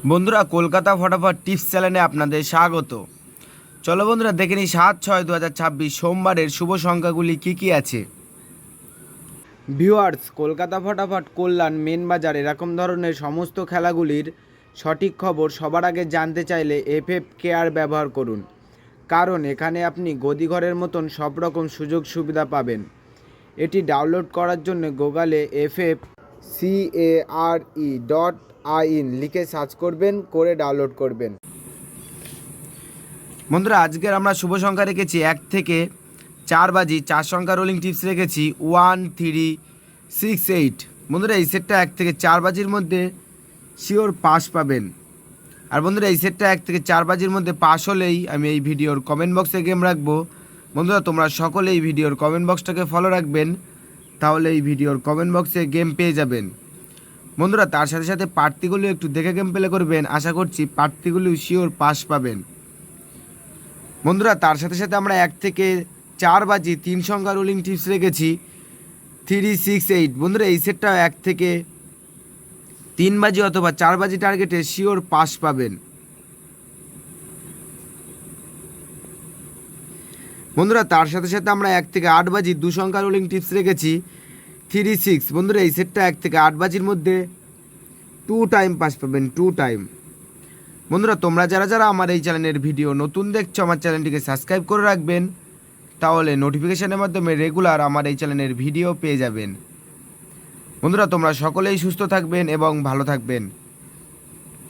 বন্ধুরা, কলকাতা ফটাফট টিপস চ্যানেলে আপনাদের স্বাগত। চলো বন্ধুরা, দেখে নিই 7/6/2026 সোমবারের শুভ সংখ্যাগুলি কি কি আছে। ভিউয়ার্স, কলকাতা ফটাফট, কল্যাণ, মেন বাজার এরকম ধরনের সমস্ত খেলাগুলির সঠিক খবর সবার আগে জানতে চাইলে এফএফ কেয়ার ব্যবহার করুন, কারণ এখানে আপনি গদিঘরের মতন সব রকম সুযোগ সুবিধা পাবেন। এটি ডাউনলোড করার জন্য গুগলে FFCARE.in লিখে সার্চ করবেন, করে ডাউনলোড করবেন। বন্ধুরা, আজকের আমরা শুভ সংখ্যা রেখেছি 1 থেকে 4 বাজি, 4 সংখ্যা রোলিং টিপস রেখেছি 1 3 6 8। বন্ধুরা, এই সেটটা 1 থেকে 4 বাজির মধ্যে শিওর পাস পাবেন। আর বন্ধুরা, এই সেটটা 1 থেকে 4 বাজির মধ্যে পাস হলেই আমি এই ভিডিওর কমেন্ট বক্সে গেম রাখবো। বন্ধুরা, তোমরা সকলে এই ভিডিওর কমেন্ট বক্সটাকে ফলো রাখবেন, তাহলে এই ভিডিওর কমেন্ট বক্সে গেম পেয়ে যাবেন। বন্ধুরা, তার সাথে সাথে প্রার্থীগুলো একটু দেখে গেম প্লে করবেন, আশা করছি প্রার্থীগুলো শিওর পাস পাবেন। বন্ধুরা, তার সাথে সাথে আমরা 1 থেকে 4 বাজি 3 সংখ্যা রোলিং টিপস রেখেছি 3 6 8। বন্ধুরা, এই সেটটা 1 থেকে 3 বাজি অথবা 4 বাজি টার্গেটে শিওর পাস পাবেন। বন্ধুরা, তার সাথে সাথে আমরা 1 থেকে 8 বাজি 2 সংখ্যা রোলিং টিপস রেখেছি 3 6। বন্ধুরা, এই সেটটা 1 থেকে 8 বাজির মধ্যে 2 টাইম পাস পাবেন, 2 টাইম। বন্ধুরা, তোমরা যারা যারা আমার এই চ্যানেলের ভিডিও নতুন দেখছো, আমার চ্যানেলটিকে সাবস্ক্রাইব করে রাখবেন, তাহলে নোটিফিকেশনের মাধ্যমে রেগুলার আমার এই চ্যানেলের ভিডিও পেয়ে যাবেন। বন্ধুরা, তোমরা সকলেই সুস্থ থাকবেন এবং ভালো থাকবেন।